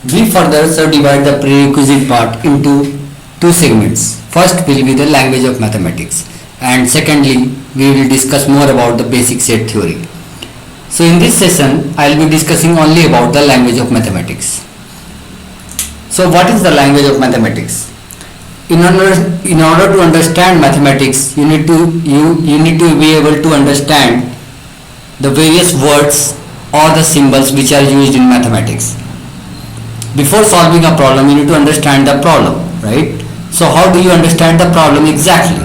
We further subdivide the prerequisite part into two segments. First will be the language of mathematics, and secondly we will discuss more about the basic set theory. So in this session I will be discussing only about the language of mathematics. So what is the language of mathematics? In order to understand mathematics, you need to be able to understand the various words or the symbols which are used in mathematics. Before solving a problem, you need to understand the problem, right? So how do you understand the problem exactly?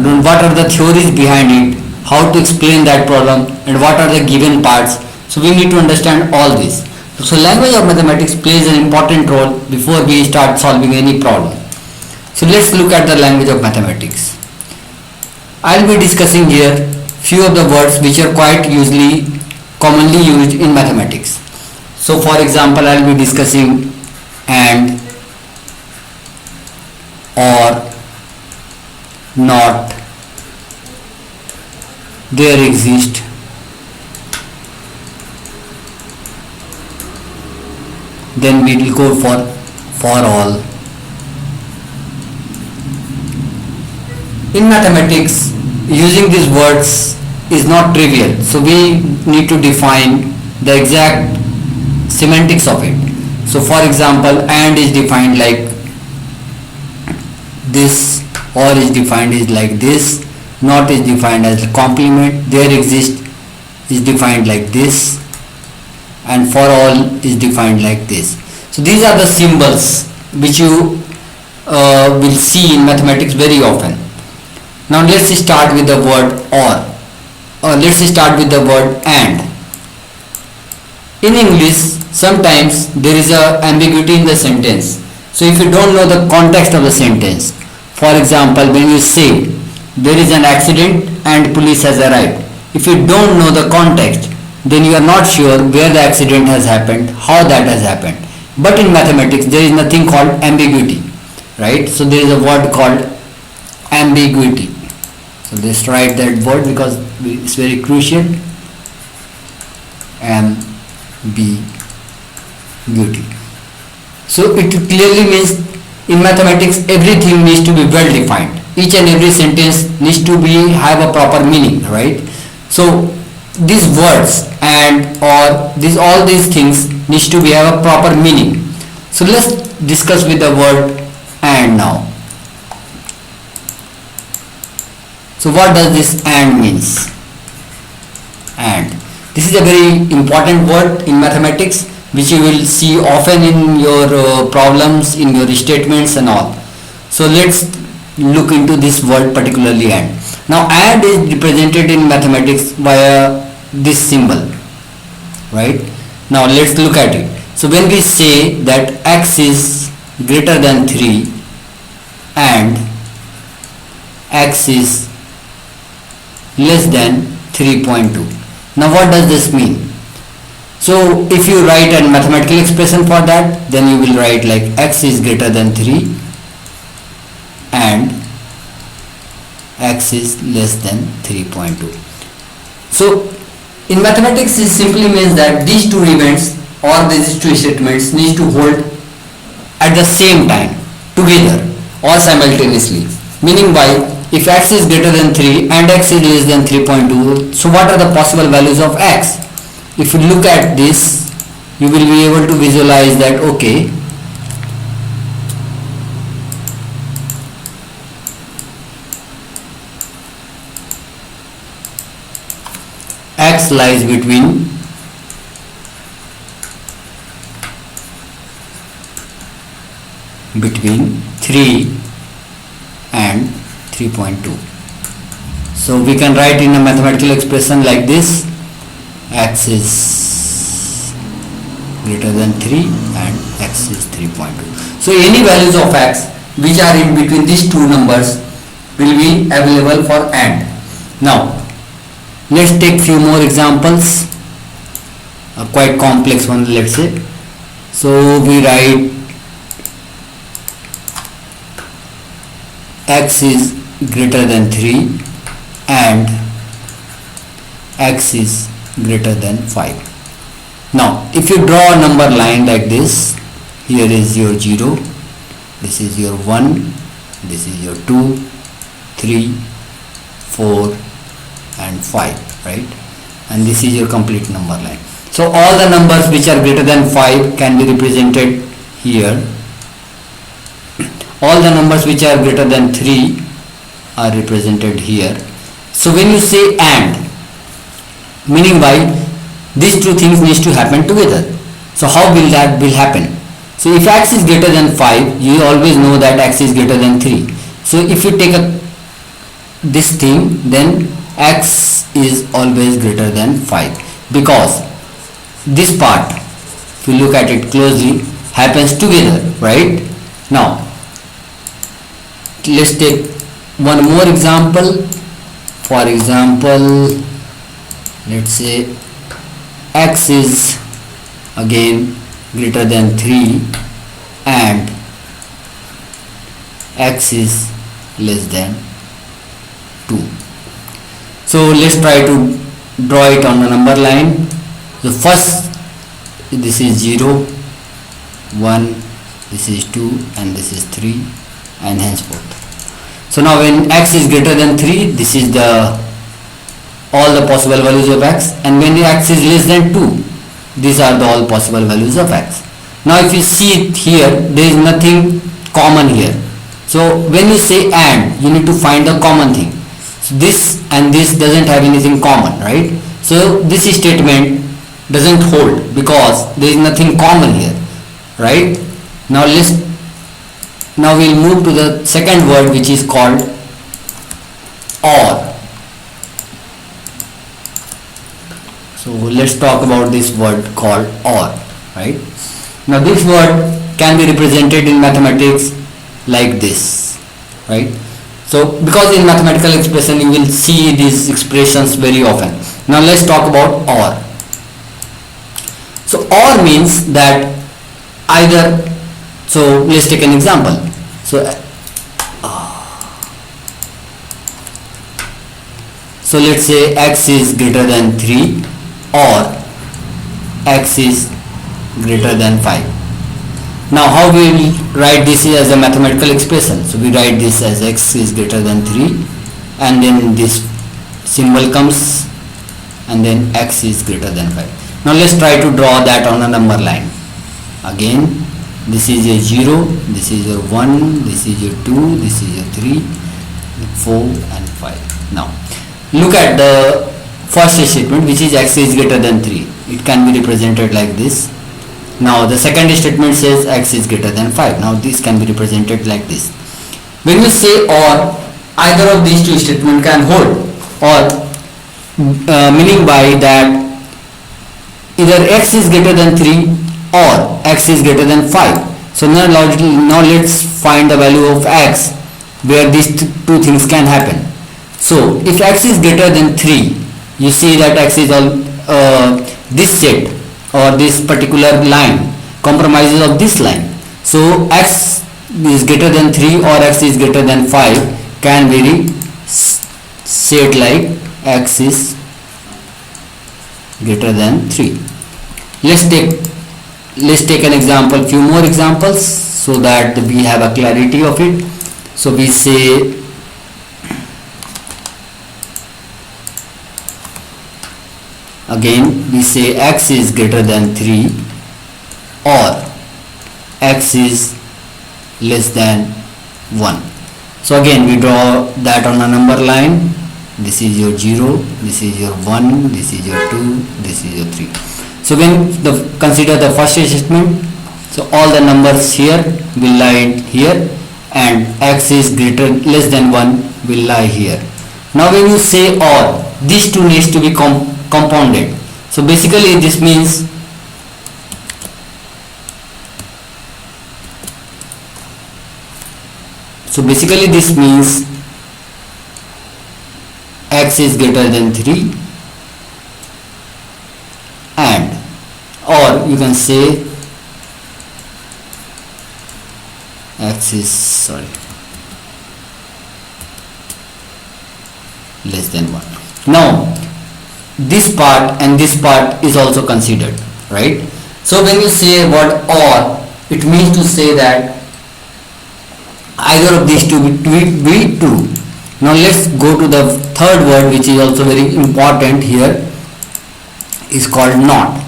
Then what are the theories behind it? How to explain that problem, and what are the given parts? So we need to understand all this. So language of mathematics plays an important role before we start solving any problem. So let's look at the language of mathematics. I'll be discussing here few of the words which are quite commonly used in mathematics. So for example, I'll be discussing and, or, not, there exist, then we will go for all. In mathematics, using these words is not trivial, so we need to define the exact semantics of it. So for example, and is defined like this, or is defined as like this, not is defined as a complement, there exist is defined like this, and for all is defined like this. So these are the symbols which you will see in mathematics very often. Now let's start with the word or let's start with the word and. In English, sometimes there is a ambiguity in the sentence. So if you don't know the context of the sentence, for example, when you say there is an accident and police has arrived, if you don't know the context, then you are not sure where the accident has happened, how that has happened. But in mathematics, there is nothing called ambiguity, right? So there is a word called ambiguity. So let's write that word because it's very crucial. Ambiguity. So it clearly means in mathematics everything needs to be well defined. Each and every sentence needs to have a proper meaning, right? So these words and or all these things needs to have a proper meaning. So let's discuss with the word and now. So what does this and means? And this is a very important word in mathematics which you will see often in your problems, in your statements and all. So let's look into this word particularly and. Now and is represented in mathematics via this symbol, right? Now let's look at it. So when we say that x is greater than 3 and x is less than 3.2. Now what does this mean? So if you write a mathematical expression for that, then you will write like x is greater than 3 and x is less than 3.2. So in mathematics it simply means that these two events or these two statements need to hold at the same time, together or simultaneously. Meaning by if x is greater than 3 and x is less than 3.2, so what are the possible values of x? If you look at this, you will be able to visualize that okay, x lies between 3 and 3.2. So we can write in a mathematical expression like this: x is greater than 3 and x is 3.2. So any values of x which are in between these two numbers will be available for AND. Now let's take few more examples, a quite complex one, let's say. So we write x is greater than 3 and x is greater than 5. Now if you draw a number line like this, here is your 0, this is your 1, this is your 2, 3, 4 and 5, right? And this is your complete number line. So all the numbers which are greater than 5 can be represented here. All the numbers which are greater than 3 are represented here. So when you say AND, meaning by these two things needs to happen together. So how will that will happen? So if x is greater than 5, you always know that x is greater than 3. So if you take this thing, then x is always greater than 5, because this part, if you look at it closely, happens together, right? Now let's take one more example. For example, let's say x is again greater than 3 and x is less than 2. So let's try to draw it on the number line. So first, this is 0, 1, this is 2 and this is 3 and henceforth. So now when x is greater than 3, this is all the possible values of x, and when x is less than 2, these are the all possible values of x. Now if you see it here, there is nothing common here. So when you say AND, you need to find the common thing. So this and this doesn't have anything common, right? So this statement doesn't hold because there is nothing common here, right? Now we'll move to the second word, which is called OR. So let's talk about this word called OR, right? Now this word can be represented in mathematics like this, right? So because in mathematical expression you will see these expressions very often. Now let's talk about OR. So OR means that either, so let's take an example. So let's say x is greater than 3 or x is greater than 5. Now how we will write this as a mathematical expression? So we write this as x is greater than 3 and then this symbol comes and then x is greater than 5. Now let's try to draw that on a number line. Again, this is your 0, this is your 1, this is your 2, this is your 3, 4 and 5. Now look at the first statement, which is x is greater than 3. It can be represented like this. Now the second statement says x is greater than 5. Now this can be represented like this. When you say OR, either of these two statements can hold, or meaning by that either x is greater than 3 or x is greater than 5. So now let's find the value of x where these two things can happen. So if x is greater than 3, you see that x is all this set or this particular line compromises of this line. So x is greater than 3 or x is greater than 5 can be set like x is greater than 3. Let's take an example, few more examples, so that we have a clarity of it. So we say again, we say x is greater than 3 or x is less than 1. So again we draw that on a number line. This is your 0, this is your 1, this is your 2, this is your 3. So when consider the first statement, so all the numbers here will lie here and x is less than 1 will lie here. Now when you say OR, these two needs to be compounded. So basically this means x is greater than 3 and, or you can say x is less than 1. Now this part and this part is also considered, right? So when you say word OR, it means to say that either of these two will be true. Now let's go to the third word, which is also very important here, is called not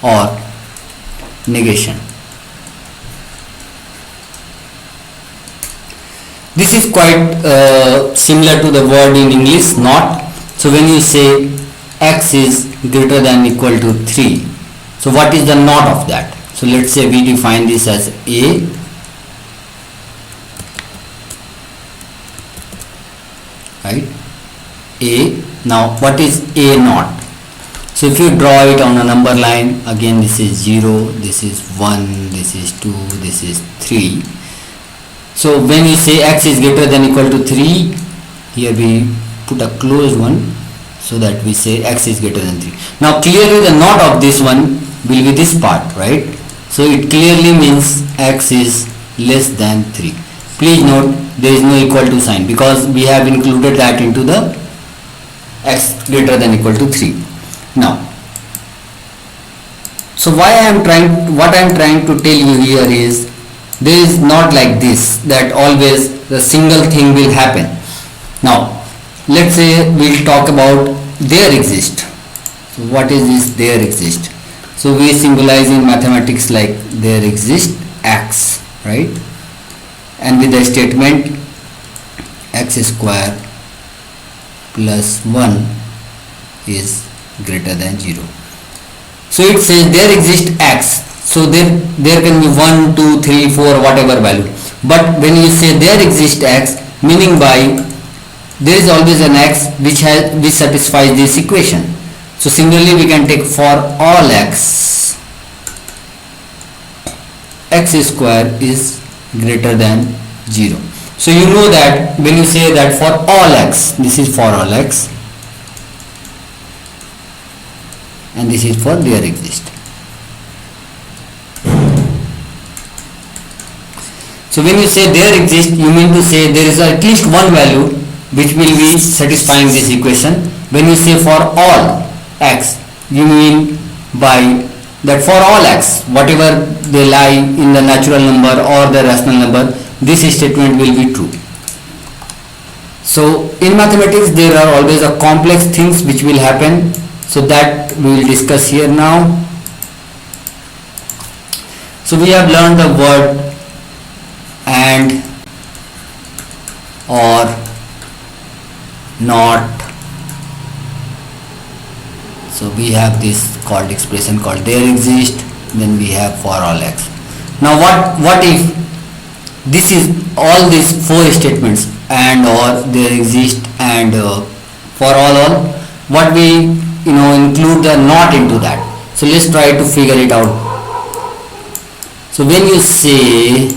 or negation. This is quite similar to the word in English not. So when you say x is greater than or equal to 3, so what is the not of that? So let's say we define this as a, right? A. Now what is a not? So if you draw it on a number line, again this is 0, this is 1, this is 2, this is 3. So when you say x is greater than or equal to 3, here we put a closed one so that we say x is greater than 3. Now clearly the not of this one will be this part, right? So it clearly means x is less than 3. Please note there is no equal to sign because we have included that into the x greater than or equal to 3. Now, so what I am trying to tell you here is, there is not like this that always the single thing will happen. Now let's say we'll talk about there exist. So what is this there exist? So we symbolize in mathematics like there exist x, right? And with the statement x square plus 1 is greater than 0. So it says there exists x. So there can be 1, 2, 3, 4, whatever value. But when you say there exists x, meaning by there is always an x which satisfies this equation. So similarly we can take for all x, x square is greater than 0. So you know that when you say that for all x, this is for all x and this is for there exist. So when you say there exist, you mean to say there is at least one value which will be satisfying this equation. When you say for all x, you mean by that for all x, whatever they lie in the natural number or the rational number, this statement will be true. So in mathematics there are always a complex things which will happen, so that we will discuss here now. So we have learned the word and, or, not. So we have this called expression called there exist, then we have for all x. Now what if this is all these four statements and, or, there exist and for all, what we include the not into that. So let's try to figure it out. So when you say